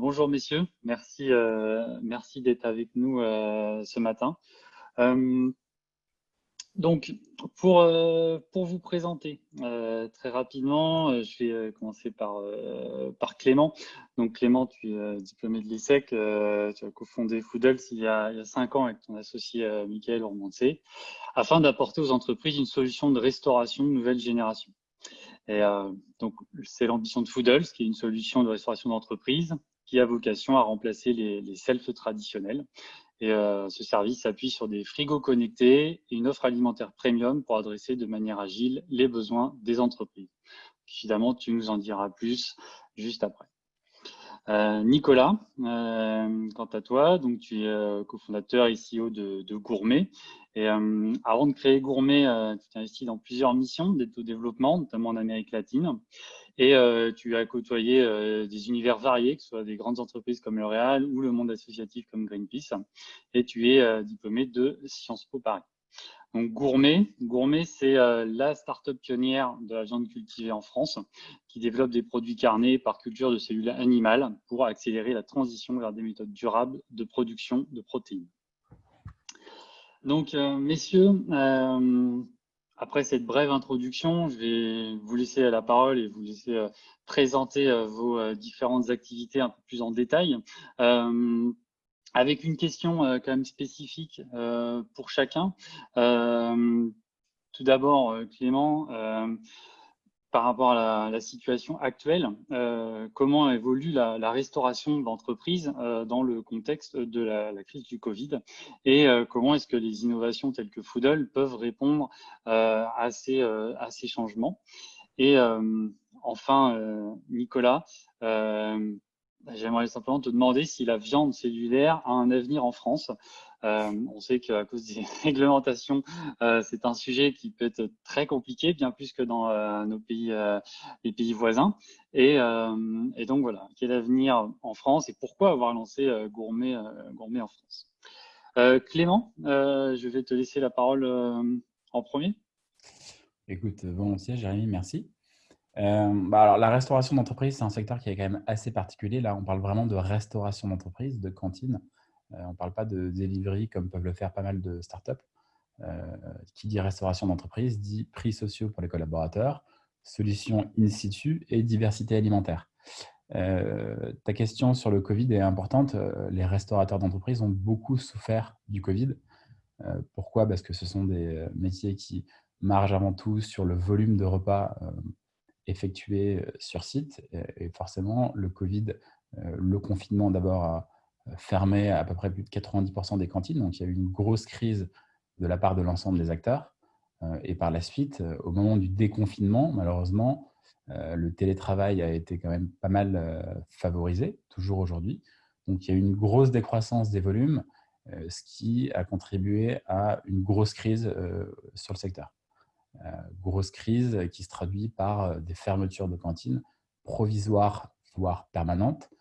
Bonjour messieurs, merci d'être avec nous ce matin. Euh, donc pour vous présenter très rapidement, je vais commencer par Clément. Donc Clément, tu es diplômé de l'ESSEC, tu as cofondé Foodles il y a 5 ans avec ton associé Michael Ormancé, afin d'apporter aux entreprises une solution de restauration de nouvelle génération. Et donc, c'est l'ambition de Foodles, qui est une solution de restauration d'entreprise qui a vocation à remplacer les selfs traditionnels. Et ce service s'appuie sur des frigos connectés et une offre alimentaire premium pour adresser de manière agile les besoins des entreprises. Évidemment, tu nous en diras plus juste après. Nicolas, quant à toi, donc tu es cofondateur et CEO de Gourmet. Et avant de créer Gourmet, tu t'es investi dans plusieurs missions d'aide au développement, notamment en Amérique latine. Et tu as côtoyé des univers variés, que ce soit des grandes entreprises comme L'Oréal ou le monde associatif comme Greenpeace. Et tu es diplômé de Sciences Po Paris. Donc Gourmet, c'est la start-up pionnière de la viande cultivée en France, qui développe des produits carnés par culture de cellules animales pour accélérer la transition vers des méthodes durables de production de protéines. Donc, messieurs, après cette brève introduction, je vais vous laisser la parole et vous laisser présenter vos différentes activités un peu plus en détail. Avec une question quand même spécifique pour chacun. Tout d'abord, Clément, par rapport à la situation actuelle, comment évolue la restauration d'entreprise dans le contexte de la crise du Covid et comment est-ce que les innovations telles que Foodle peuvent répondre à ces changements. Et enfin, Nicolas, j'aimerais simplement te demander si la viande cellulaire a un avenir en France. On sait qu'à cause des réglementations, c'est un sujet qui peut être très compliqué, bien plus que dans nos pays, les pays voisins. Et donc voilà, quel avenir en France et pourquoi avoir lancé Gourmet en France? Clément, je vais te laisser la parole en premier. Écoute, volontiers, Jérémy, merci. Alors, la restauration d'entreprise, c'est un secteur qui est quand même assez particulier. Là, on parle vraiment de restauration d'entreprise, de cantine. On ne parle pas de delivery comme peuvent le faire pas mal de startups. Qui dit restauration d'entreprise dit prix sociaux pour les collaborateurs, solutions in situ et diversité alimentaire. Ta question sur le Covid est importante. Les restaurateurs d'entreprise ont beaucoup souffert du Covid. Pourquoi? Parce que ce sont des métiers qui margent avant tout sur le volume de repas effectués sur site. Et forcément, le Covid, le confinement d'abord a fermé à peu près plus de 90% des cantines. Donc, il y a eu une grosse crise de la part de l'ensemble des acteurs. Et par la suite, au moment du déconfinement, malheureusement, le télétravail a été quand même pas mal favorisé, toujours aujourd'hui. Donc, il y a eu une grosse décroissance des volumes, ce qui a contribué à une grosse crise sur le secteur. Grosse crise qui se traduit par des fermetures de cantines provisoires, voire permanentes,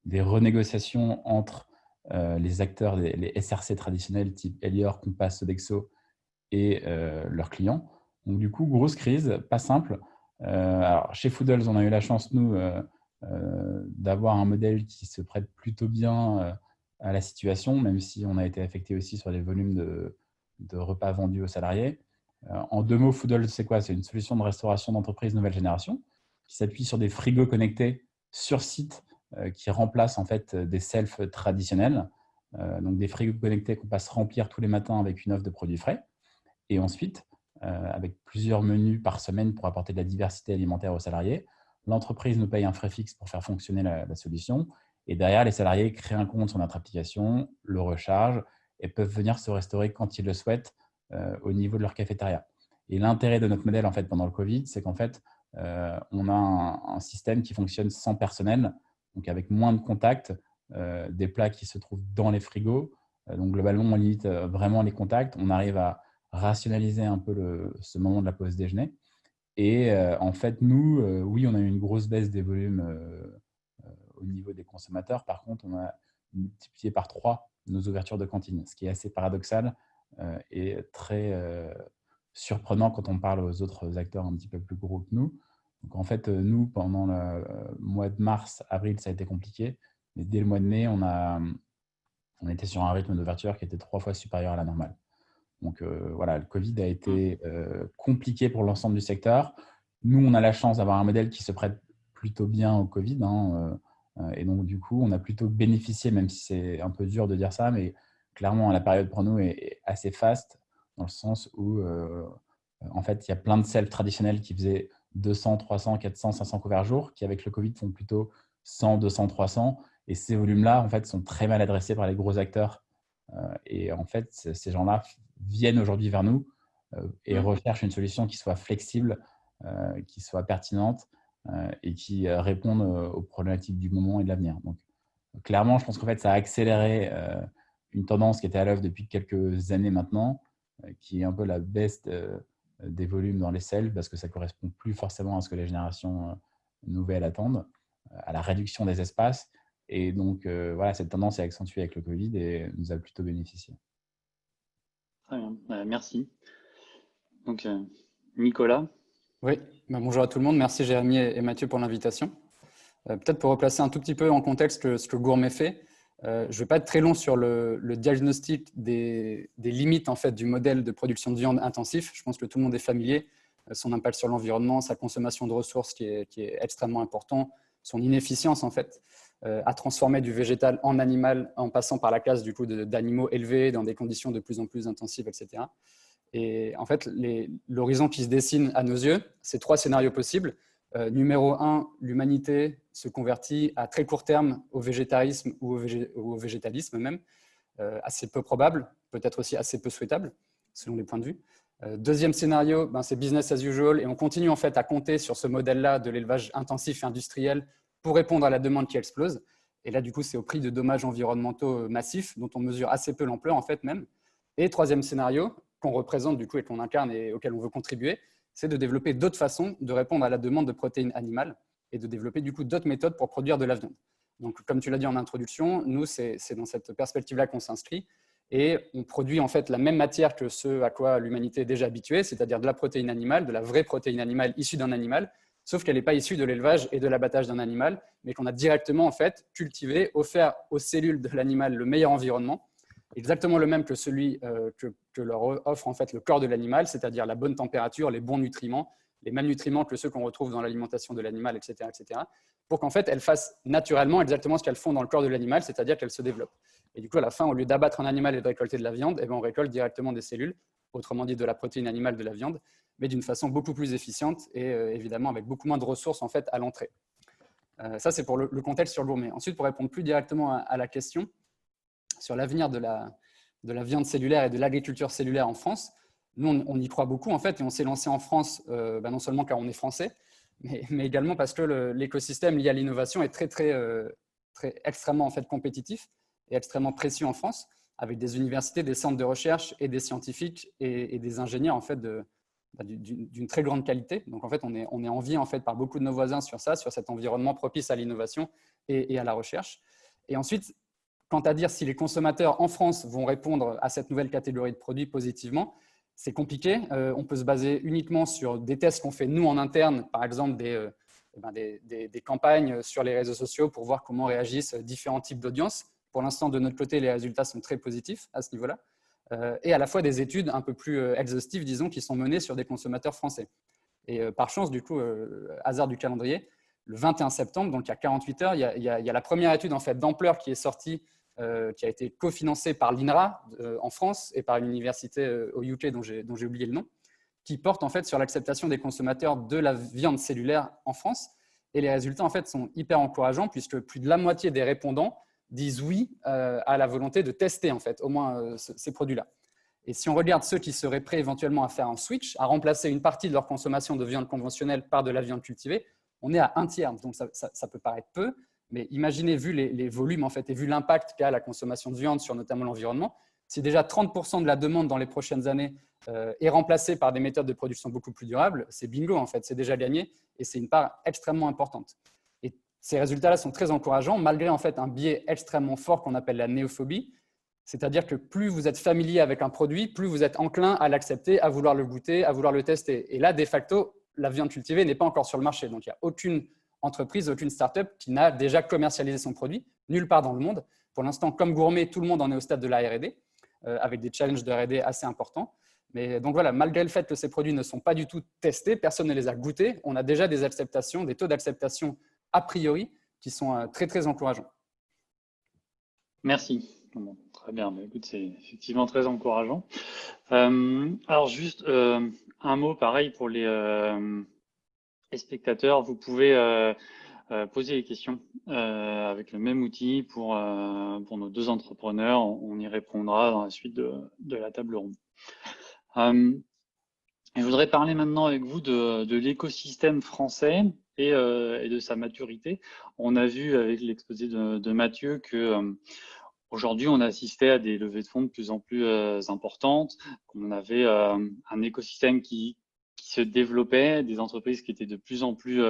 des renégociations entre les acteurs, les SRC traditionnels type Elior, Compass, Sodexo et leurs clients. Donc du coup, grosse crise, pas simple. Alors, chez Foodles, on a eu la chance, nous, d'avoir un modèle qui se prête plutôt bien à la situation, même si on a été affecté aussi sur les volumes de repas vendus aux salariés. En 2 mots, Foodle, c'est quoi? C'est une solution de restauration d'entreprise nouvelle génération qui s'appuie sur des frigos connectés sur site qui remplacent en fait des selfs traditionnels. Donc des frigos connectés qu'on passe remplir tous les matins avec une offre de produits frais. Et ensuite, avec plusieurs menus par semaine pour apporter de la diversité alimentaire aux salariés, l'entreprise nous paye un frais fixe pour faire fonctionner la solution. Et derrière, les salariés créent un compte sur notre application, le rechargent et peuvent venir se restaurer quand ils le souhaitent au niveau de leur cafétéria. Et l'intérêt de notre modèle en fait, pendant le Covid, c'est qu'en fait, on a un système qui fonctionne sans personnel, donc avec moins de contacts, des plats qui se trouvent dans les frigos. Donc globalement, on limite vraiment les contacts. On arrive à rationaliser un peu ce moment de la pause déjeuner. Et en fait, nous, oui, on a eu une grosse baisse des volumes au niveau des consommateurs. Par contre, on a multiplié par 3 nos ouvertures de cantines, ce qui est assez paradoxal et très surprenant quand on parle aux autres acteurs un petit peu plus gros que nous. Donc en fait, nous, pendant le mois de mars, avril, ça a été compliqué. Mais dès le mois de mai, on était sur un rythme d'ouverture qui était 3 fois supérieur à la normale. Donc voilà, le Covid a été compliqué pour l'ensemble du secteur. Nous, on a la chance d'avoir un modèle qui se prête plutôt bien au Covid, hein, et donc du coup, on a plutôt bénéficié, même si c'est un peu dur de dire ça, mais clairement, la période pour nous est assez faste, dans le sens où en fait, il y a plein de self traditionnels qui faisaient 200, 300, 400, 500 couverts jour, qui avec le Covid font plutôt 100, 200, 300. Et ces volumes-là, en fait, sont très mal adressés par les gros acteurs. Et en fait, ces gens-là viennent aujourd'hui vers nous et recherchent une solution qui soit flexible, qui soit pertinente et qui réponde aux problématiques du moment et de l'avenir. Donc, clairement, je pense qu'en fait, ça a accéléré une tendance qui était à l'œuvre depuis quelques années maintenant, qui est un peu la baisse des volumes dans les selles, parce que ça ne correspond plus forcément à ce que les générations nouvelles attendent, à la réduction des espaces. Et donc, voilà, cette tendance est accentuée avec le Covid et nous a plutôt bénéficié. Très bien, merci. Donc, Nicolas. Oui, bonjour à tout le monde. Merci Jérémy et Mathieu pour l'invitation. Peut-être pour replacer un tout petit peu en contexte ce que Gourmet fait. Je ne vais pas être très long sur le diagnostic des limites en fait, du modèle de production de viande intensif. Je pense que tout le monde est familier. Son impact sur l'environnement, sa consommation de ressources qui est extrêmement important, son inefficience en fait, à transformer du végétal en animal en passant par la case du coup d'animaux élevés dans des conditions de plus en plus intensives, etc. Et en fait, l'horizon qui se dessine à nos yeux, c'est 3 scénarios possibles. Numéro 1, l'humanité se convertit à très court terme au végétarisme ou au végétalisme même, assez peu probable, peut-être aussi assez peu souhaitable, selon les points de vue. Deuxième scénario, c'est business as usual et on continue en fait à compter sur ce modèle-là de l'élevage intensif et industriel pour répondre à la demande qui explose. Et là, du coup, c'est au prix de dommages environnementaux massifs dont on mesure assez peu l'ampleur en fait même. Et troisième scénario, qu'on représente du coup et qu'on incarne et auquel on veut contribuer, c'est de développer d'autres façons de répondre à la demande de protéines animales et de développer du coup d'autres méthodes pour produire de la viande. Donc, comme tu l'as dit en introduction, nous, c'est dans cette perspective-là qu'on s'inscrit et on produit en fait la même matière que ce à quoi l'humanité est déjà habituée, c'est-à-dire de la protéine animale, de la vraie protéine animale issue d'un animal, sauf qu'elle n'est pas issue de l'élevage et de l'abattage d'un animal, mais qu'on a directement en fait cultivé, offert aux cellules de l'animal le meilleur environnement, exactement le même que celui que leur offre en fait le corps de l'animal, c'est-à-dire la bonne température, les bons nutriments, les mêmes nutriments que ceux qu'on retrouve dans l'alimentation de l'animal, etc., pour qu'en fait elles fassent naturellement exactement ce qu'elles font dans le corps de l'animal, c'est-à-dire qu'elles se développent. Et du coup, à la fin, au lieu d'abattre un animal et de récolter de la viande, on récolte directement des cellules, autrement dit de la protéine animale de la viande, mais d'une façon beaucoup plus efficiente et évidemment avec beaucoup moins de ressources en fait à l'entrée. Ça, c'est pour le contexte sur Gourmet. Ensuite, pour répondre plus directement à la question sur l'avenir de la viande cellulaire et de l'agriculture cellulaire en France, nous, on y croit beaucoup en fait et on s'est lancé en France non seulement car on est français, mais également parce que l'écosystème lié à l'innovation est très extrêmement en fait, compétitif et extrêmement précieux en France, avec des universités, des centres de recherche et des scientifiques et des ingénieurs en fait, d'une très grande qualité. Donc en fait, on est envié en fait, par beaucoup de nos voisins sur ça, sur cet environnement propice à l'innovation et à la recherche. Et ensuite, quant à dire si les consommateurs en France vont répondre à cette nouvelle catégorie de produits positivement, c'est compliqué. On peut se baser uniquement sur des tests qu'on fait nous en interne, par exemple des campagnes sur les réseaux sociaux pour voir comment réagissent différents types d'audiences. Pour l'instant, de notre côté, les résultats sont très positifs à ce niveau-là. Et à la fois des études un peu plus exhaustives, disons, qui sont menées sur des consommateurs français. Et par chance, du coup, hasard du calendrier, le 21 septembre, donc il y a 48 heures, il y a la première étude en fait, d'ampleur qui est sortie, qui a été cofinancée par l'INRA en France et par une université au UK dont j'ai oublié le nom, qui porte en fait sur l'acceptation des consommateurs de la viande cellulaire en France. Et les résultats en fait, sont hyper encourageants puisque plus de la moitié des répondants disent oui à la volonté de tester en fait, au moins ces produits-là. Et si on regarde ceux qui seraient prêts éventuellement à faire un switch, à remplacer une partie de leur consommation de viande conventionnelle par de la viande cultivée, on est à un tiers. Donc ça peut paraître peu, mais imaginez, vu les volumes en fait, et vu l'impact qu'a la consommation de viande sur notamment l'environnement, si déjà 30% de la demande dans les prochaines années est remplacée par des méthodes de production beaucoup plus durables, c'est bingo en fait, c'est déjà gagné et c'est une part extrêmement importante. Et ces résultats-là sont très encourageants, malgré en fait un biais extrêmement fort qu'on appelle la néophobie, c'est-à-dire que plus vous êtes familier avec un produit, plus vous êtes enclin à l'accepter, à vouloir le goûter, à vouloir le tester. Et là, de facto, la viande cultivée n'est pas encore sur le marché. Donc, il n'y a aucune entreprise, aucune start-up qui n'a déjà commercialisé son produit, nulle part dans le monde. Pour l'instant, comme Gourmet, tout le monde en est au stade de la R&D, avec des challenges de R&D assez importants. Mais donc voilà, malgré le fait que ces produits ne sont pas du tout testés, personne ne les a goûtés, on a déjà des acceptations, des taux d'acceptation a priori qui sont très, très encourageants. Merci. Bon, très bien. Bah, écoute, c'est effectivement très encourageant. Alors juste un mot pareil pour les spectateurs. Vous pouvez poser les questions avec le même outil pour nos deux entrepreneurs. On y répondra dans la suite de la table ronde. Je voudrais parler maintenant avec vous de l'écosystème français et de sa maturité. On a vu avec l'exposé de Mathieu que aujourd'hui, on assistait à des levées de fonds de plus en plus importantes, qu'on avait un écosystème qui se développait, des entreprises qui étaient de plus en plus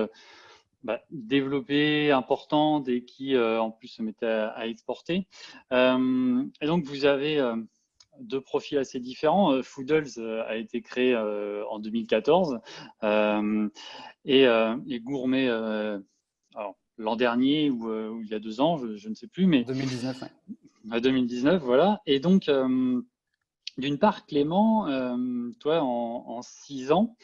développées, importantes et qui en plus se mettaient à exporter. Et donc, vous avez deux profils assez différents. Foodles a été créé en 2014 et Gourmet alors, l'an dernier ou il y a 2 ans, je ne sais plus, mais 2019, ouais. 2019, voilà. Et donc, d'une part, Clément, toi, en 6 ans,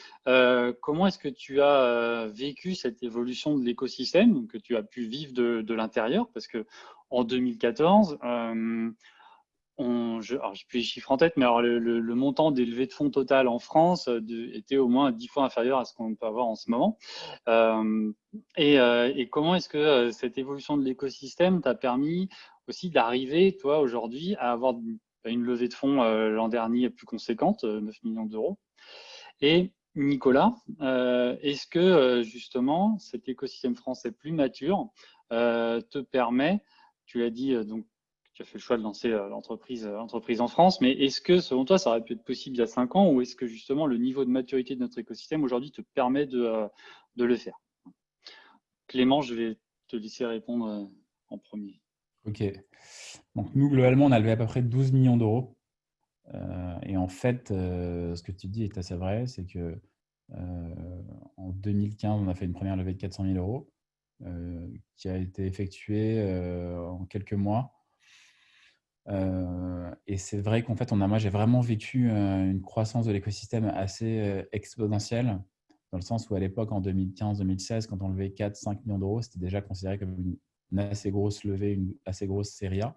comment est-ce que tu as vécu cette évolution de l'écosystème que tu as pu vivre de l'intérieur? Parce que en 2014, alors j'ai plus les chiffres en tête, mais alors le montant des levées de fonds total en France était au moins 10 fois inférieur à ce qu'on peut avoir en ce moment. Et comment est-ce que cette évolution de l'écosystème t'a permis aussi d'arriver, toi, aujourd'hui, à avoir une levée de fonds l'an dernier plus conséquente, 9 millions d'euros. Et Nicolas, est-ce que justement cet écosystème français plus mature te permet, tu l'as dit, donc tu as fait le choix de lancer l'entreprise en France, mais est-ce que selon toi ça aurait pu être possible il y a 5 ans ou est-ce que justement le niveau de maturité de notre écosystème aujourd'hui te permet de le faire? Clément, je vais te laisser répondre en premier. Ok. Donc, nous, globalement, on a levé à peu près 12 millions d'euros. Et en fait, ce que tu dis est assez vrai, c'est que en 2015, on a fait une première levée de 400 000 euros qui a été effectuée en quelques mois. Et c'est vrai qu'en fait, moi, j'ai vraiment vécu une croissance de l'écosystème assez exponentielle, dans le sens où à l'époque, en 2015-2016, quand on levait 4-5 millions d'euros, c'était déjà considéré comme une assez grosse levée, une assez grosse série A.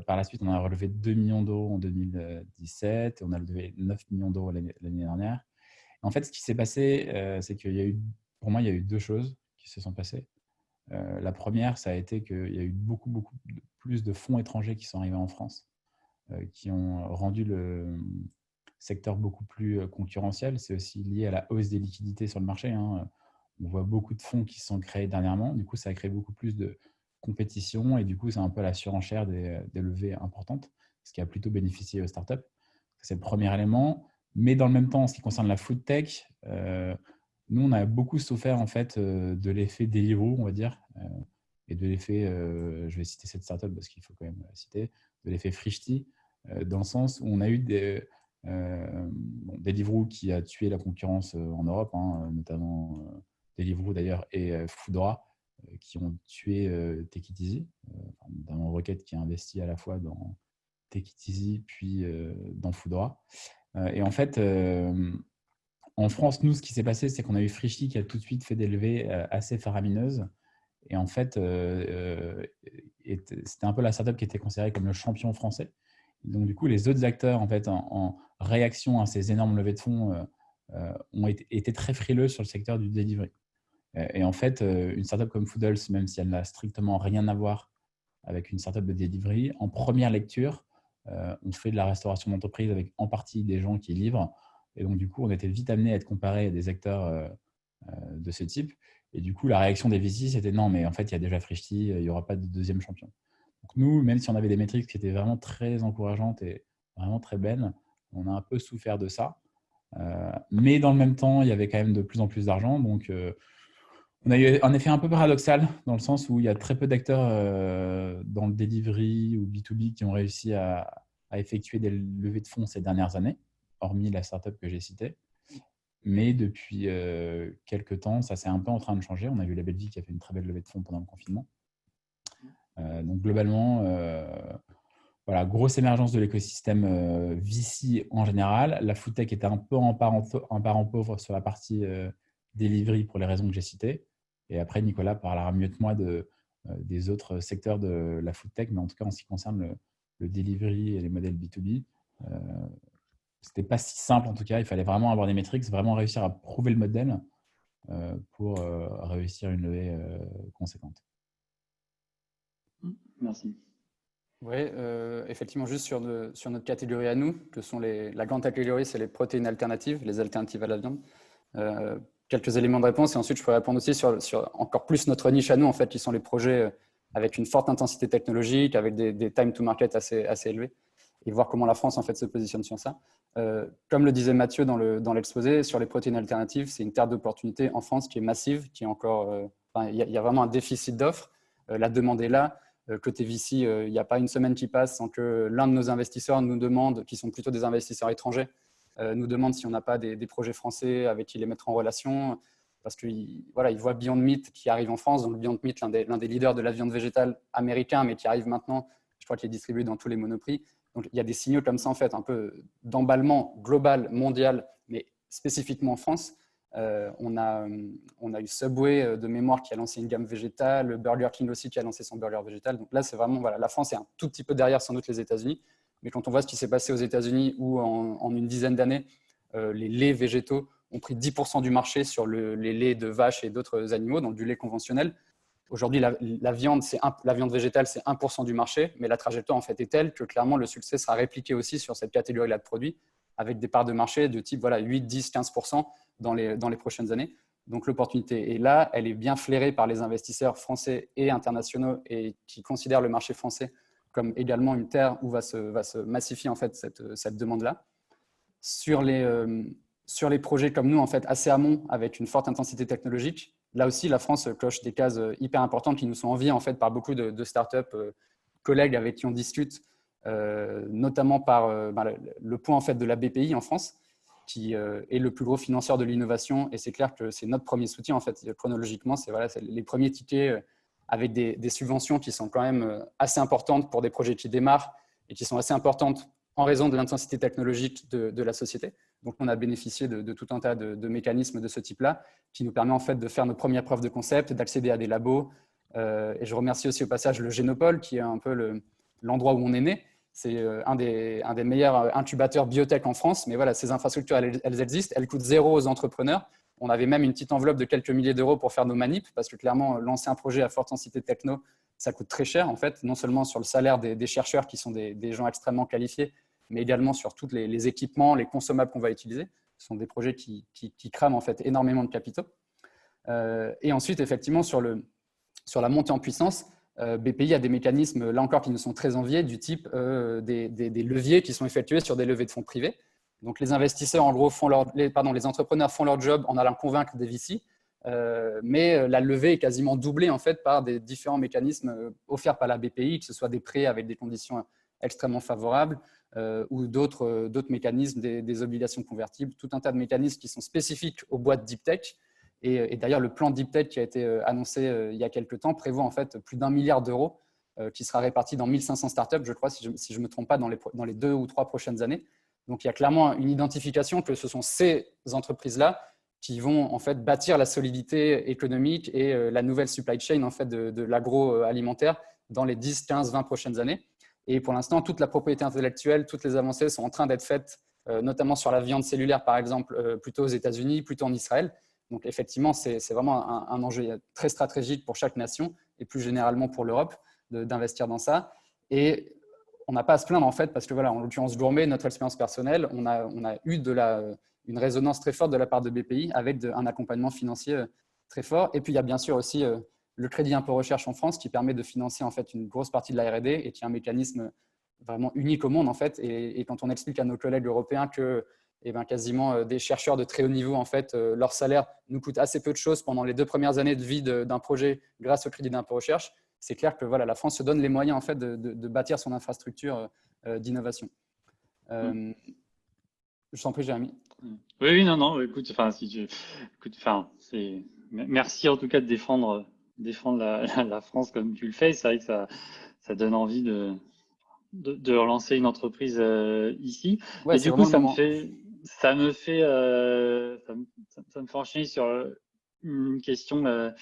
Par la suite, on a relevé 2 millions d'euros en 2017 et on a levé 9 millions d'euros l'année dernière. En fait, ce qui s'est passé, c'est qu'il y a eu, pour moi, il y a eu deux choses qui se sont passées. La première, ça a été qu'il y a eu beaucoup plus de fonds étrangers qui sont arrivés en France, qui ont rendu le secteur beaucoup plus concurrentiel. C'est aussi lié à la hausse des liquidités sur le marché. On voit beaucoup de fonds qui se sont créés dernièrement. Du coup, ça a créé beaucoup plus de compétition et du coup, c'est un peu la surenchère des levées importantes, ce qui a plutôt bénéficié aux startups. C'est le premier élément. Mais dans le même temps, en ce qui concerne la food tech, nous, on a beaucoup souffert en fait de l'effet Deliveroo, on va dire, et de l'effet, je vais citer cette startup parce qu'il faut quand même la citer, de l'effet Frishti, dans le sens où on a eu Deliveroo qui a tué la concurrence en Europe, notamment Deliveroo d'ailleurs et Foodora qui ont tué Take It Easy, notamment Rocket qui a investi à la fois dans Take It Easy puis dans Foodora. Et en fait, en France, nous, ce qui s'est passé, c'est qu'on a eu Frishti qui a tout de suite fait des levées assez faramineuses. Et en fait, c'était un peu la startup qui était considérée comme le champion français. Donc, du coup, les autres acteurs, en fait, en réaction à ces énormes levées de fonds, ont été très frileux sur le secteur du delivery. Et en fait, une startup comme Foodles, même si elle n'a strictement rien à voir avec une startup de delivery, en première lecture, on fait de la restauration d'entreprise avec en partie des gens qui livrent. Et donc, du coup, on était vite amené à être comparé à des acteurs de ce type. Et du coup, la réaction des VC, c'était non, mais en fait, il y a déjà Frishti, il n'y aura pas de deuxième champion. Donc, nous, même si on avait des métriques qui étaient vraiment très encourageantes et vraiment très belles, on a un peu souffert de ça. Mais dans le même temps, il y avait quand même de plus en plus d'argent. Donc, on a eu un effet un peu paradoxal dans le sens où il y a très peu d'acteurs dans le delivery ou B2B qui ont réussi à effectuer des levées de fonds ces dernières années, hormis la startup que j'ai citée. Mais depuis quelques temps, ça s'est un peu en train de changer. On a vu la Belgique qui a fait une très belle levée de fonds pendant le confinement. Donc globalement, voilà, grosse émergence de l'écosystème VC en général. La foodtech était un peu en parent pauvre sur la partie delivery pour les raisons que j'ai citées. Et après, Nicolas parlera mieux que moi des autres secteurs de la foodtech, mais en tout cas, en ce qui concerne le delivery et les modèles B2B, c'était pas si simple en tout cas. Il fallait vraiment avoir des métriques, vraiment réussir à prouver le modèle pour réussir une levée conséquente. Merci. Oui, effectivement, juste sur notre catégorie à nous, que sont la grande catégorie, c'est les protéines alternatives, les alternatives à la viande. Quelques éléments de réponse et ensuite je pourrais répondre aussi sur encore plus notre niche à nous, en fait, qui sont les projets avec une forte intensité technologique, avec des time to market assez élevés et voir comment la France en fait se positionne sur ça. Comme le disait Mathieu dans l'exposé, sur les protéines alternatives, c'est une terre d'opportunité en France qui est massive, qui est encore, il y a vraiment un déficit d'offres. La demande est là. Côté VC, il n'y a pas une semaine qui passe sans que l'un de nos investisseurs nous demande, qui sont plutôt des investisseurs étrangers, nous demande si on n'a pas des projets français avec qui les mettre en relation, parce qu'ils voient Beyond Meat qui arrive en France, donc Beyond Meat, l'un des leaders de la viande végétale américain, mais qui arrive maintenant, je crois qu'il est distribué dans tous les Monoprix. Donc il y a des signaux comme ça, en fait, un peu d'emballement global, mondial, mais spécifiquement en France. On a eu Subway de mémoire qui a lancé une gamme végétale, Burger King aussi qui a lancé son burger végétal. Donc là, c'est vraiment, la France est un tout petit peu derrière sans doute les États-Unis. Mais quand on voit ce qui s'est passé aux États-Unis où en une dizaine d'années, les laits végétaux ont pris 10% du marché sur les laits de vaches et d'autres animaux, donc du lait conventionnel. Aujourd'hui, la viande végétale, c'est 1% du marché, mais la trajectoire en fait est telle que clairement le succès sera répliqué aussi sur cette catégorie-là de produits, avec des parts de marché de type 8, 10, 15% dans les prochaines années. Donc l'opportunité est là, elle est bien flairée par les investisseurs français et internationaux et qui considèrent le marché français comme également une terre où va se massifier en fait cette demande-là. Sur les projets comme nous, en fait, assez amont, avec une forte intensité technologique, là aussi, la France coche des cases hyper importantes qui nous sont enviées en fait, par beaucoup de startups, collègues avec qui on discute, notamment par le point en fait, de la BPI en France, qui est le plus gros financeur de l'innovation. Et c'est clair que c'est notre premier soutien, en fait, chronologiquement. C'est les premiers tickets avec des subventions qui sont quand même assez importantes pour des projets qui démarrent et qui sont assez importantes en raison de l'intensité technologique de la société. Donc, on a bénéficié de tout un tas de mécanismes de ce type-là qui nous permet en fait de faire nos premières preuves de concept, d'accéder à des labos. Et je remercie aussi au passage le Génopole, qui est un peu l'endroit où on est né. C'est un des meilleurs incubateurs biotech en France. Mais voilà, ces infrastructures, elles existent. Elles coûtent zéro aux entrepreneurs. On avait même une petite enveloppe de quelques milliers d'euros pour faire nos manips, parce que clairement, lancer un projet à forte densité techno, ça coûte très cher, en fait, non seulement sur le salaire des chercheurs qui sont des gens extrêmement qualifiés, mais également sur tous les équipements, les consommables qu'on va utiliser. Ce sont des projets qui crament en fait énormément de capitaux. Et ensuite, effectivement, sur la montée en puissance, BPI a des mécanismes, là encore, qui nous sont très enviés, du type des leviers qui sont effectués sur des levées de fonds privés. Donc, les investisseurs, en gros, les entrepreneurs font leur job en allant convaincre des VC, mais la levée est quasiment doublée en fait par des différents mécanismes offerts par la BPI, que ce soit des prêts avec des conditions extrêmement favorables ou d'autres mécanismes, des obligations convertibles, tout un tas de mécanismes qui sont spécifiques aux boîtes deep tech. Et d'ailleurs, le plan deep tech qui a été annoncé il y a quelques temps prévoit en fait plus d'1 milliard d'euros qui sera réparti dans 1500 startups, je crois, si je ne me trompe pas, dans les 2 ou 3 prochaines années. Donc, il y a clairement une identification que ce sont ces entreprises-là qui vont en fait bâtir la solidité économique et la nouvelle supply chain en fait, de l'agroalimentaire dans les 10, 15, 20 prochaines années. Et pour l'instant, toute la propriété intellectuelle, toutes les avancées sont en train d'être faites, notamment sur la viande cellulaire, par exemple, plutôt aux États-Unis, plutôt en Israël. Donc, effectivement, c'est vraiment un enjeu très stratégique pour chaque nation et plus généralement pour l'Europe d'investir dans ça. Et on n'a pas à se plaindre, en fait, parce que, voilà, en l'occurrence Gourmet, notre expérience personnelle, on a eu une résonance très forte de la part de BPI avec un accompagnement financier très fort. Et puis, il y a bien sûr aussi le crédit impôt recherche en France qui permet de financer en fait une grosse partie de la R&D et qui est un mécanisme vraiment unique au monde en fait. Et quand on explique à nos collègues européens que quasiment des chercheurs de très haut niveau en fait, leur salaire nous coûte assez peu de choses pendant les 2 premières années de vie d'un projet grâce au crédit d'impôt recherche, c'est clair que voilà, la France se donne les moyens en fait de bâtir son infrastructure d'innovation. Je t'en prie, Jérémy. Oui, non, écoute, merci en tout cas de défendre la France comme tu le fais. C'est vrai que ça donne envie de relancer une entreprise ici. Ouais, Et c'est du coup, vraiment le moment. ça me fait enchaîner sur une question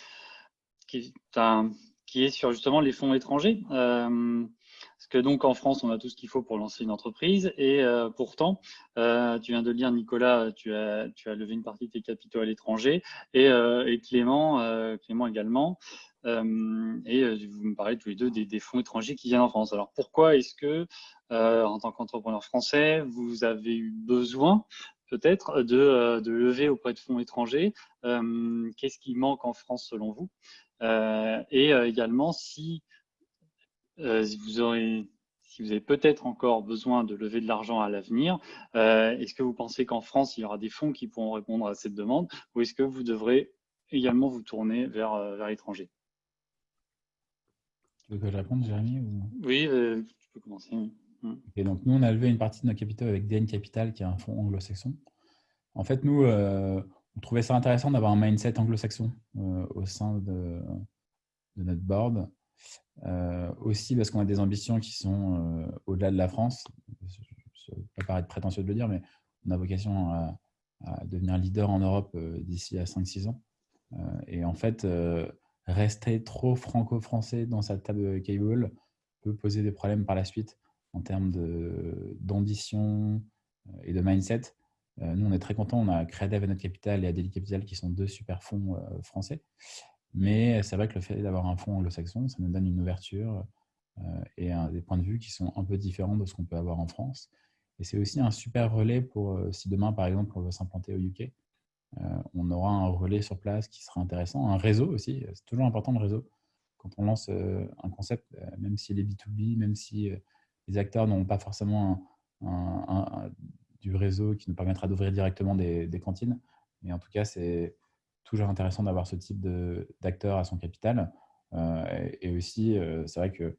enfin, qui est sur justement les fonds étrangers. Parce que donc en France, on a tout ce qu'il faut pour lancer une entreprise et pourtant, tu viens de le dire, Nicolas, tu as levé une partie de tes capitaux à l'étranger et Clément également. Vous me parlez tous les deux des fonds étrangers qui viennent en France. Alors pourquoi est-ce que, en tant qu'entrepreneur français, vous avez eu besoin peut-être de lever auprès de fonds étrangers? Qu'est-ce qui manque en France selon vous? Également, si vous avez peut-être encore besoin de lever de l'argent à l'avenir, est-ce que vous pensez qu'en France, il y aura des fonds qui pourront répondre à cette demande ou est-ce que vous devrez également vous tourner vers l'étranger? Tu veux que je réponde, Jérémy Oui, tu peux commencer. Ok, donc nous, on a levé une partie de nos capitaux avec DN Capital, qui est un fonds anglo-saxon. En fait, nous, on trouvait ça intéressant d'avoir un mindset anglo-saxon au sein de notre board. Aussi parce qu'on a des ambitions qui sont au-delà de la France. Ça peut paraître prétentieux de le dire, mais on a vocation à devenir leader en Europe d'ici à 5-6 ans. Et en fait, rester trop franco-français dans sa table cable peut poser des problèmes par la suite en termes d'ambition et de mindset. Nous, on est très contents. On a Créadev Venture Capital et Adeli Capital qui sont deux super fonds français. Mais c'est vrai que le fait d'avoir un fonds anglo-saxon, ça nous donne une ouverture et des points de vue qui sont un peu différents de ce qu'on peut avoir en France. Et c'est aussi un super relais pour si demain, par exemple, on veut s'implanter au UK, on aura un relais sur place qui sera intéressant, un réseau aussi. C'est toujours important le réseau. Quand on lance un concept, même s'il est B2B, même si les acteurs n'ont pas forcément du réseau qui nous permettra d'ouvrir directement des cantines. Mais en tout cas, c'est toujours intéressant d'avoir ce type d'acteurs à son capital. Et aussi, c'est vrai que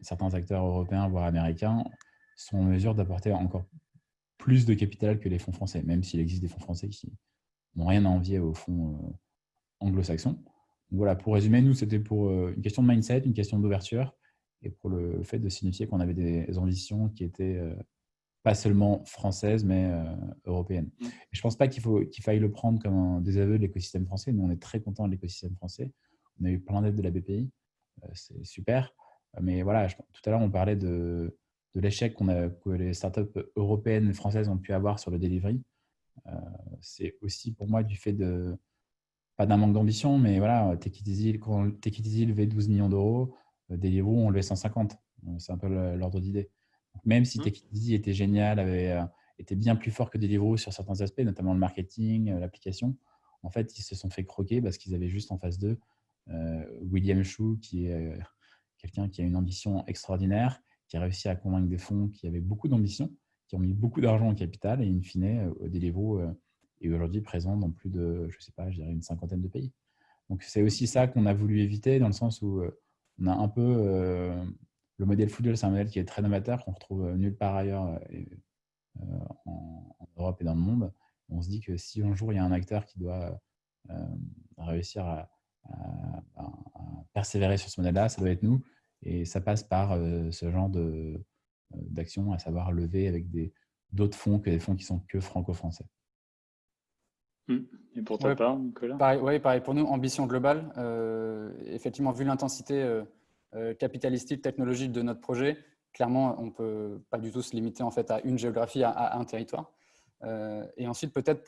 certains acteurs européens, voire américains, sont en mesure d'apporter encore plus de capital que les fonds français, même s'il existe des fonds français qui n'ont rien à envier aux fonds anglo-saxons. Voilà, pour résumer, nous, c'était pour une question de mindset, une question d'ouverture, et pour le fait de signifier qu'on avait des ambitions qui étaient pas seulement françaises, mais européennes. Et je ne pense pas qu'il faille le prendre comme un désaveu de l'écosystème français. Nous, on est très contents de l'écosystème français. On a eu plein d'aides de la BPI. C'est super. Mais voilà, tout à l'heure, on parlait de l'échec que les startups européennes et françaises ont pu avoir sur le delivery. C'est aussi pour moi du fait pas d'un manque d'ambition, mais voilà, Take It Easy, quand Take It Easy levait 12 millions d'euros, Deliveroo, on levait 150. C'est un peu l'ordre d'idée. Même si Take It Easy était génial, était bien plus fort que Deliveroo sur certains aspects, notamment le marketing, l'application, en fait, ils se sont fait croquer parce qu'ils avaient juste en face d'eux William Shu, qui est quelqu'un qui a une ambition extraordinaire, qui a réussi à convaincre des fonds qui avaient beaucoup d'ambition, qui ont mis beaucoup d'argent au capital et in fine, Deliveroo est aujourd'hui présent dans plus de, je sais pas, je dirais une cinquantaine de pays. Donc c'est aussi ça qu'on a voulu éviter dans le sens où on a un peu le modèle Foodle, c'est un modèle qui est très novateur, qu'on retrouve nulle part ailleurs en Europe et dans le monde. On se dit que si un jour il y a un acteur qui doit réussir à persévérer sur ce modèle-là, ça doit être nous. Et ça passe par ce genre d'action, à savoir lever avec d'autres fonds que des fonds qui sont que franco-français. Et pour ta part, Nicolas? Pareil pour nous, ambition globale. Effectivement, vu l'intensité capitalistique, technologique de notre projet, clairement, on ne peut pas du tout se limiter en fait, à une géographie, à un territoire. Et ensuite, peut-être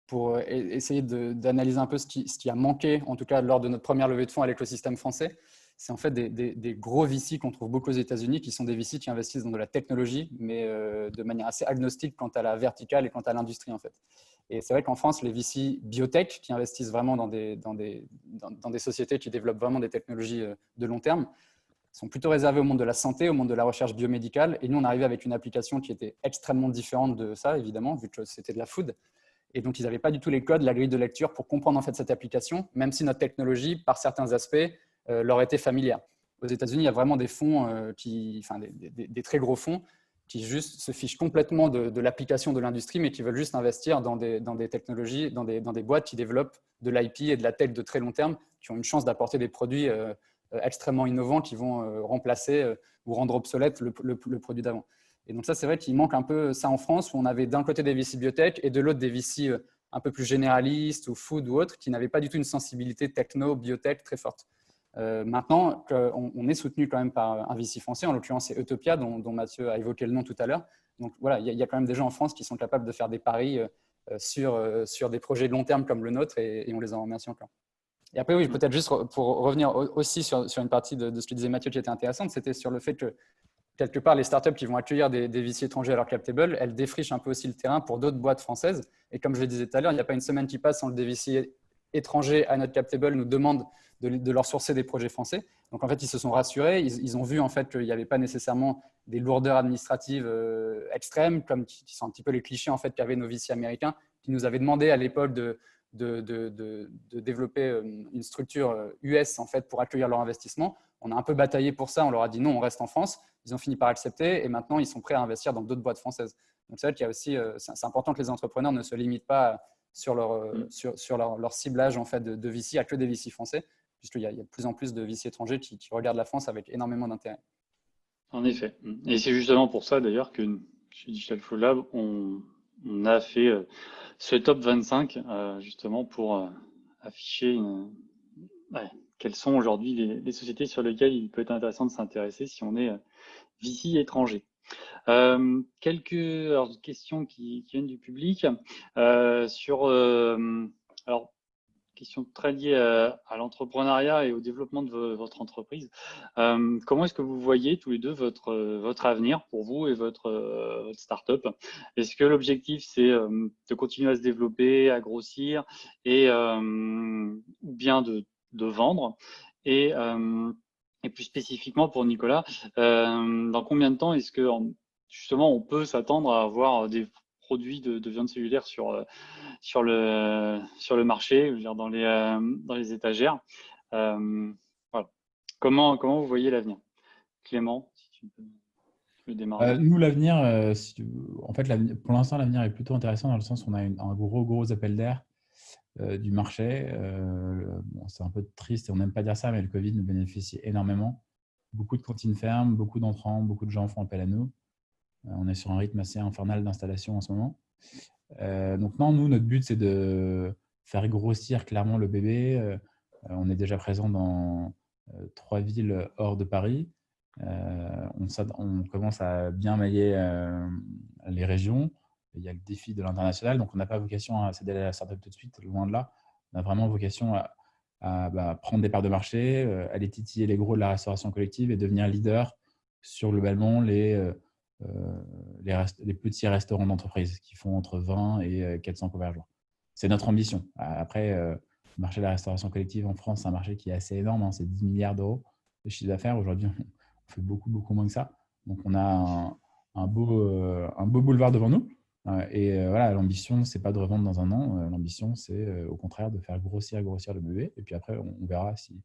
pour essayer d'analyser un peu ce qui a manqué, en tout cas lors de notre première levée de fonds à l'écosystème français, c'est en fait des gros VC qu'on trouve beaucoup aux États-Unis, qui sont des VC qui investissent dans de la technologie, mais de manière assez agnostique quant à la verticale et quant à l'industrie en fait. Et c'est vrai qu'en France, les VC biotech qui investissent vraiment dans des sociétés qui développent vraiment des technologies de long terme sont plutôt réservés au monde de la santé, au monde de la recherche biomédicale. Et nous, on arrivait avec une application qui était extrêmement différente de ça, évidemment, vu que c'était de la food. Et donc, ils n'avaient pas du tout les codes, la grille de lecture pour comprendre en fait cette application, même si notre technologie, par certains aspects, leur était familière. Aux États-Unis, il y a vraiment des fonds, des très gros fonds qui juste se fichent complètement de l'application de l'industrie, mais qui veulent juste investir dans des technologies, dans des boîtes qui développent de l'IP et de la tech de très long terme, qui ont une chance d'apporter des produits extrêmement innovants qui vont remplacer ou rendre obsolète le produit d'avant. Et donc ça, c'est vrai qu'il manque un peu ça en France, où on avait d'un côté des VC biotech et de l'autre des VC un peu plus généralistes ou food ou autres, qui n'avaient pas du tout une sensibilité techno, biotech très forte. Maintenant, on est soutenu quand même par un VC français, en l'occurrence c'est Utopia, dont Mathieu a évoqué le nom tout à l'heure. Donc voilà, il y a quand même des gens en France qui sont capables de faire des paris sur des projets de long terme comme le nôtre, et on les en remercie encore. Et après, oui, peut-être juste pour revenir aussi sur une partie de ce que disait Mathieu qui était intéressante, c'était sur le fait que quelque part, les startups qui vont accueillir des VC étrangers à leur cap table, elles défrichent un peu aussi le terrain pour d'autres boîtes françaises. Et comme je le disais tout à l'heure, il n'y a pas une semaine qui passe sans que des VC étrangers à notre cap table nous demandent de leur sourcer des projets français. Donc en fait, ils se sont rassurés. Ils ont vu en fait qu'il n'y avait pas nécessairement des lourdeurs administratives extrêmes, comme qui sont un petit peu les clichés en fait qu'avaient nos VC américains, qui nous avaient demandé à l'époque de développer une structure US en fait pour accueillir leur investissement. On a un peu bataillé pour ça. On leur a dit non, on reste en France. Ils ont fini par accepter et maintenant ils sont prêts à investir dans d'autres boîtes françaises. Donc c'est vrai qu'il y a aussi, c'est important que les entrepreneurs ne se limitent pas sur leur ciblage en fait de VC à que des VC français, puisqu'il y a de plus en plus de VC étrangers qui regardent la France avec énormément d'intérêt. En effet. Et c'est justement pour ça d'ailleurs que chez Digital Flow Lab, on a fait ce top 25 justement pour afficher quelles sont aujourd'hui les sociétés sur lesquelles il peut être intéressant de s'intéresser si on est VC étranger. Quelques questions qui viennent du public alors question très liée à l'entrepreneuriat et au développement de votre entreprise. Comment est-ce que vous voyez tous les deux votre avenir pour vous et votre start-up? Est-ce que l'objectif c'est de continuer à se développer, à grossir et ou bien de vendre? Et plus spécifiquement pour Nicolas, dans combien de temps est-ce que justement on peut s'attendre à avoir des produits de viande cellulaire sur le marché, je veux dire dans les étagères. Voilà. Comment vous voyez l'avenir? Clément, si tu peux le démarrer. Nous, l'avenir, en fait, pour l'instant, l'avenir est plutôt intéressant dans le sens où on a un gros appel d'air du marché. Bon, c'est un peu triste et on n'aime pas dire ça, mais le Covid nous bénéficie énormément. Beaucoup de cantines ferment, beaucoup d'entrants, beaucoup de gens font appel à nous. On est sur un rythme assez infernal d'installation en ce moment. Donc non, nous, notre but, c'est de faire grossir clairement le bébé. On est déjà présent dans 3 villes hors de Paris. On commence à bien mailler les régions. Il y a le défi de l'international, donc on n'a pas vocation à céder à la startup tout de suite, loin de là. On a vraiment vocation à prendre des parts de marché, aller titiller les gros de la restauration collective et devenir leader sur globalement les petits restaurants d'entreprise qui font entre 20 et 400 couverts par jour. C'est notre ambition. Après, le marché de la restauration collective en France, c'est un marché qui est assez énorme. Hein, c'est 10 milliards d'euros de chiffre d'affaires. Aujourd'hui, on fait beaucoup moins que ça. Donc, on a un beau boulevard devant nous. Voilà, l'ambition, c'est pas de revendre dans un an. L'ambition, c'est au contraire de faire grossir le bébé. Et puis après, on verra si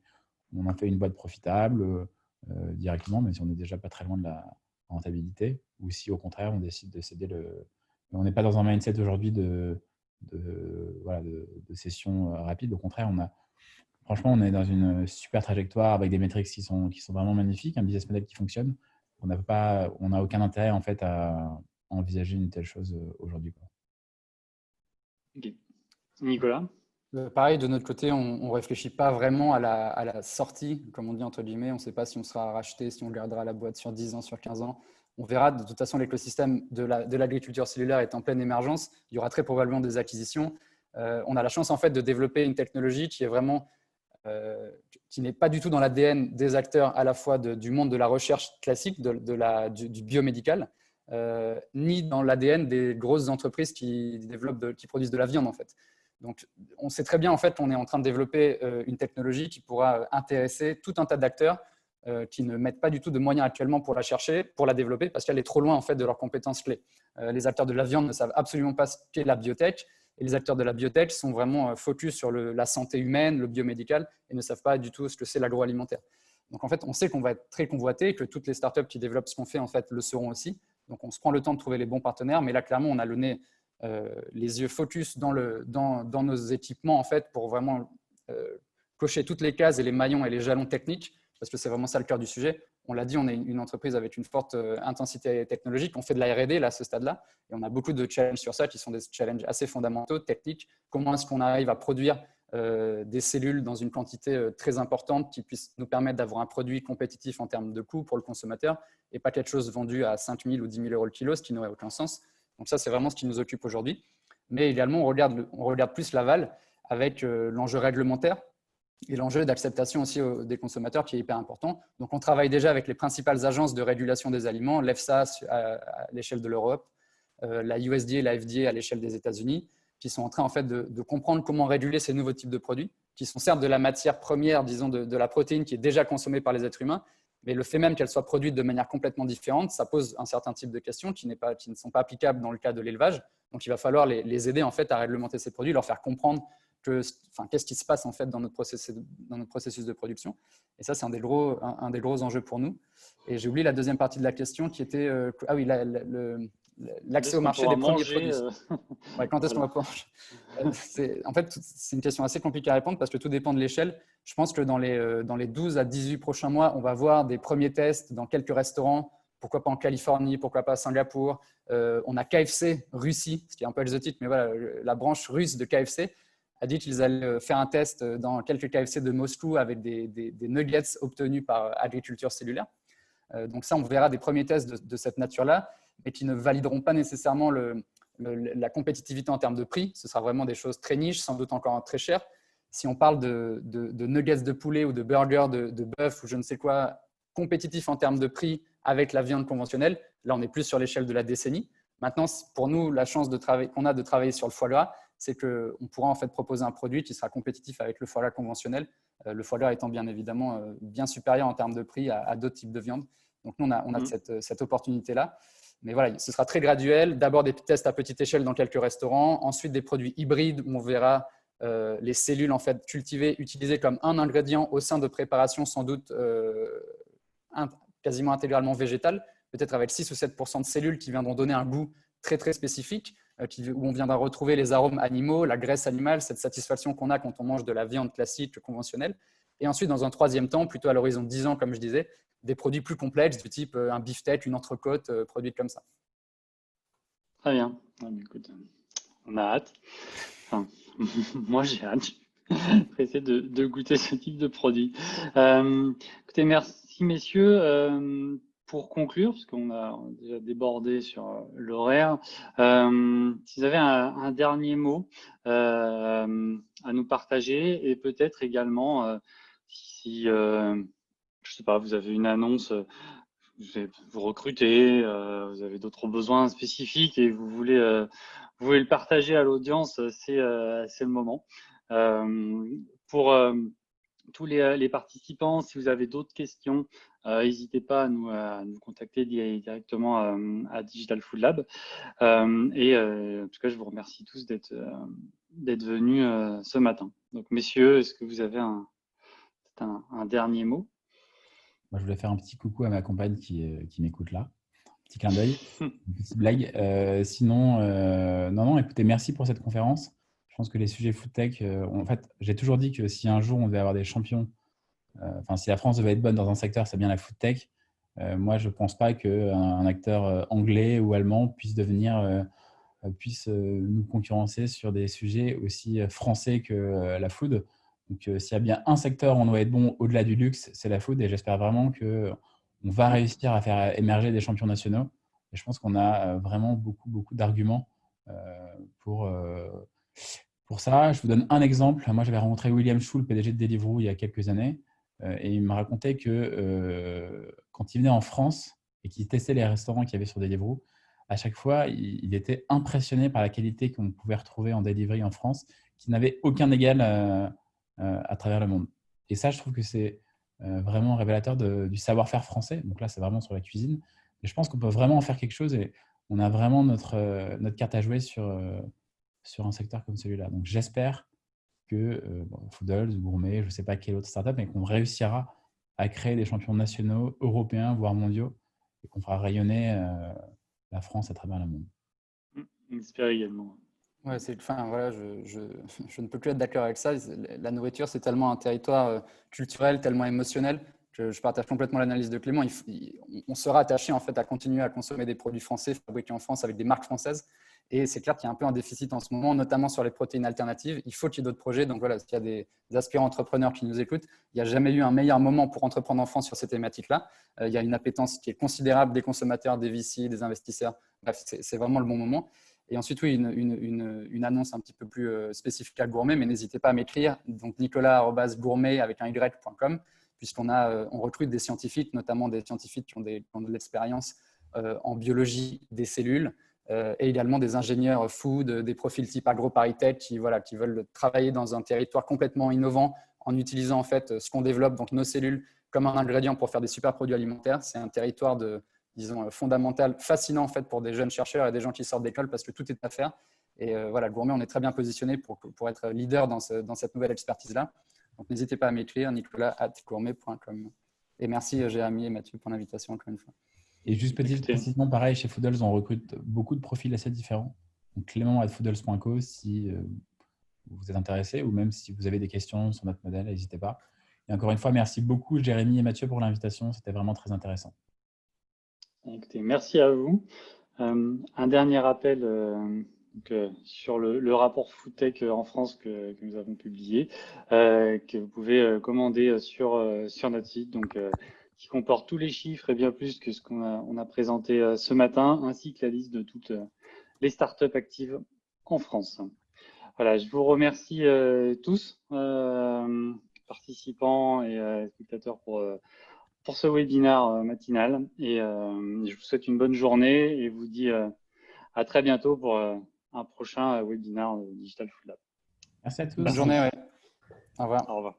on en fait une boîte profitable directement, même si on n'est déjà pas très loin de la rentabilité, ou si au contraire on décide de céder on n'est pas dans un mindset aujourd'hui de cession rapide. Au contraire, franchement, on est dans une super trajectoire avec des métriques qui sont vraiment magnifiques, un business model qui fonctionne. On n'a aucun intérêt en fait à envisager une telle chose aujourd'hui. Ok. Nicolas? Pareil, de notre côté, on ne réfléchit pas vraiment à la sortie, comme on dit entre guillemets. On ne sait pas si on sera racheté, si on gardera la boîte sur 10 ans, sur 15 ans. On verra. De toute façon, l'écosystème de l'agriculture cellulaire est en pleine émergence. Il y aura très probablement des acquisitions. On a la chance en fait de développer une technologie qui est vraiment qui n'est pas du tout dans l'ADN des acteurs à la fois du monde de la recherche classique, du biomédical, ni dans l'ADN des grosses entreprises qui produisent de la viande en fait. Donc, on sait très bien en fait qu'on est en train de développer une technologie qui pourra intéresser tout un tas d'acteurs qui ne mettent pas du tout de moyens actuellement pour la chercher, pour la développer, parce qu'elle est trop loin en fait de leurs compétences clés. Les acteurs de la viande ne savent absolument pas ce qu'est la biotech, et les acteurs de la biotech sont vraiment focus sur la santé humaine, le biomédical, et ne savent pas du tout ce que c'est l'agroalimentaire. Donc en fait, on sait qu'on va être très convoité, que toutes les startups qui développent ce qu'on fait en fait le seront aussi. Donc, on se prend le temps de trouver les bons partenaires, mais là, clairement, on a le nez, les yeux focus dans nos équipements, en fait, pour vraiment cocher toutes les cases et les maillons et les jalons techniques, parce que c'est vraiment ça le cœur du sujet. On l'a dit, on est une entreprise avec une forte intensité technologique. On fait de la R&D là, à ce stade-là, et on a beaucoup de challenges sur ça qui sont des challenges assez fondamentaux, techniques. Comment est-ce qu'on arrive à produire des cellules dans une quantité très importante qui puisse nous permettre d'avoir un produit compétitif en termes de coût pour le consommateur et pas quelque chose vendu à 5 000 ou 10 000 euros le kilo, ce qui n'aurait aucun sens. Donc ça, c'est vraiment ce qui nous occupe aujourd'hui. Mais également, on regarde plus l'aval avec l'enjeu réglementaire et l'enjeu d'acceptation aussi des consommateurs qui est hyper important. Donc, on travaille déjà avec les principales agences de régulation des aliments, l'EFSA à l'échelle de l'Europe, la USDA et la FDA à l'échelle des États-Unis, qui sont en train en fait, de comprendre comment réguler ces nouveaux types de produits, qui sont certes de la matière première, disons de la protéine qui est déjà consommée par les êtres humains, mais le fait même qu'elle soit produite de manière complètement différente, ça pose un certain type de questions qui ne sont pas applicables dans le cas de l'élevage. Donc, il va falloir les aider en fait, à réglementer ces produits, leur faire comprendre qu'est-ce qui se passe en fait dans notre processus de production. Et ça, c'est un des gros enjeux pour nous. Et j'ai oublié la deuxième partie de la question qui était l'accès au marché des premiers produits. Ouais, quand est-ce qu'on va pouvoir manger ? En fait, c'est une question assez compliquée à répondre parce que tout dépend de l'échelle. Je pense que dans les 12 à 18 prochains mois, on va voir des premiers tests dans quelques restaurants. Pourquoi pas en Californie, pourquoi pas à Singapour. On a KFC Russie, ce qui est un peu exotique, mais voilà, la branche russe de KFC a dit qu'ils allaient faire un test dans quelques KFC de Moscou avec des nuggets obtenus par agriculture cellulaire. Donc ça, on verra des premiers tests de cette nature-là, mais qui ne valideront pas nécessairement la compétitivité en termes de prix. Ce sera vraiment des choses très niches, sans doute encore très chères. Si on parle de nuggets de poulet ou de burgers de bœuf ou je ne sais quoi, compétitifs en termes de prix avec la viande conventionnelle, là, on est plus sur l'échelle de la décennie. Maintenant, pour nous, la chance qu'on a de travailler sur le foie gras, c'est qu'on pourra en fait proposer un produit qui sera compétitif avec le foie gras conventionnel, le foie gras étant bien évidemment bien supérieur en termes de prix à d'autres types de viande. Donc, nous, on a cette opportunité-là. Mais voilà, ce sera très graduel. D'abord des tests à petite échelle dans quelques restaurants, ensuite des produits hybrides où on verra les cellules en fait cultivées, utilisées comme un ingrédient au sein de préparations sans doute quasiment intégralement végétales, peut-être avec 6 ou 7% de cellules qui viendront donner un goût très très spécifique, où on viendra retrouver les arômes animaux, la graisse animale, cette satisfaction qu'on a quand on mange de la viande classique, conventionnelle. Et ensuite, dans un troisième temps, plutôt à l'horizon de 10 ans, comme je disais, des produits plus complexes du type un beefsteak, une entrecôte, produits comme ça. Très bien. Écoute, on a hâte. Enfin, moi, j'ai hâte. Pressé de goûter ce type de produit. Écoutez, merci messieurs. Pour conclure, parce qu'on a déjà débordé sur l'horaire, si vous avez un dernier mot à nous partager et peut-être également si, je sais pas, vous avez une annonce, vous recrutez, vous avez d'autres besoins spécifiques et vous voulez le partager à l'audience, c'est le moment. Pour tous les participants, si vous avez d'autres questions, n'hésitez pas à nous contacter directement à Digital Food Lab. Et en tout cas, je vous remercie tous d'être venus ce matin. Donc, messieurs, est-ce que vous avez un dernier mot ? Moi, je voulais faire un petit coucou à ma compagne qui m'écoute là. Petit clin d'œil, une petite blague. Sinon, non, écoutez, merci pour cette conférence. Je pense que les sujets food tech, en fait, j'ai toujours dit que si un jour on devait avoir des champions, si la France devait être bonne dans un secteur, c'est bien la food tech. Moi, je ne pense pas qu'un acteur anglais ou allemand puisse nous concurrencer sur des sujets aussi français que la food. Donc, s'il y a bien un secteur où on doit être bon au-delà du luxe, c'est la food. Et j'espère vraiment qu'on va réussir à faire émerger des champions nationaux. Et je pense qu'on a vraiment beaucoup, beaucoup d'arguments pour ça. Je vous donne un exemple. Moi, j'avais rencontré William Schull, PDG de Deliveroo, il y a quelques années. Et il me racontait que quand il venait en France et qu'il testait les restaurants qu'il y avait sur Deliveroo, à chaque fois, il était impressionné par la qualité qu'on pouvait retrouver en delivery en France, qui n'avait aucun égal à travers le monde. Et ça, je trouve que c'est vraiment révélateur du savoir-faire français. Donc là, c'est vraiment sur la cuisine. Et je pense qu'on peut vraiment en faire quelque chose et on a vraiment notre carte à jouer sur un secteur comme celui-là. Donc, j'espère que Foodles, Gourmet, je ne sais pas quelle autre startup, mais qu'on réussira à créer des champions nationaux, européens, voire mondiaux, et qu'on fera rayonner la France à travers le monde. J'espère également. Ouais, voilà, je ne peux plus être d'accord avec ça. La nourriture, c'est tellement un territoire culturel, tellement émotionnel, que je partage complètement l'analyse de Clément. On sera attaché en fait à continuer à consommer des produits français fabriqués en France avec des marques françaises. Et c'est clair qu'il y a un peu un déficit en ce moment, notamment sur les protéines alternatives. Il faut qu'il y ait d'autres projets. Donc voilà, s'il y a des aspirants entrepreneurs qui nous écoutent, il n'y a jamais eu un meilleur moment pour entreprendre en France sur ces thématiques-là. Il y a une appétence qui est considérable des consommateurs, des VC, des investisseurs. Bref, c'est vraiment le bon moment. Et ensuite, oui, une annonce un petit peu plus spécifique à Gourmet, mais n'hésitez pas à m'écrire. Donc, nicolas@gourmet avec un y.com, puisqu'on on recrute des scientifiques, notamment des scientifiques qui ont de l'expérience en biologie des cellules et également des ingénieurs food, des profils type AgroParisTech qui veulent travailler dans un territoire complètement innovant en utilisant en fait ce qu'on développe, donc nos cellules, comme un ingrédient pour faire des super produits alimentaires. C'est un territoire disons, fondamental, fascinant en fait pour des jeunes chercheurs et des gens qui sortent d'école parce que tout est à faire. Et voilà, Gourmet, on est très bien positionné pour être leader dans cette nouvelle expertise-là. Donc, n'hésitez pas à m'écrire, nicolas@gourmet.com. Et merci Jérémy et Mathieu pour l'invitation encore une fois. Et juste petite précision, pareil, chez Foodles, on recrute beaucoup de profils assez différents. Donc, clément@foodles.co si vous êtes intéressé ou même si vous avez des questions sur notre modèle, n'hésitez pas. Et encore une fois, merci beaucoup Jérémy et Mathieu pour l'invitation. C'était vraiment très intéressant. Écoutez, merci à vous. Un dernier rappel sur le rapport Foodtech en France que nous avons publié, que vous pouvez commander sur notre site, donc qui comporte tous les chiffres et bien plus que ce qu'on a présenté ce matin, ainsi que la liste de toutes les startups actives en France. Voilà, je vous remercie tous, participants et spectateurs pour ce webinaire matinal. Et je vous souhaite une bonne journée et vous dis à très bientôt pour un prochain webinaire Digital Food Lab. Merci à tous. Bonne journée. Ouais. Au revoir. Au revoir.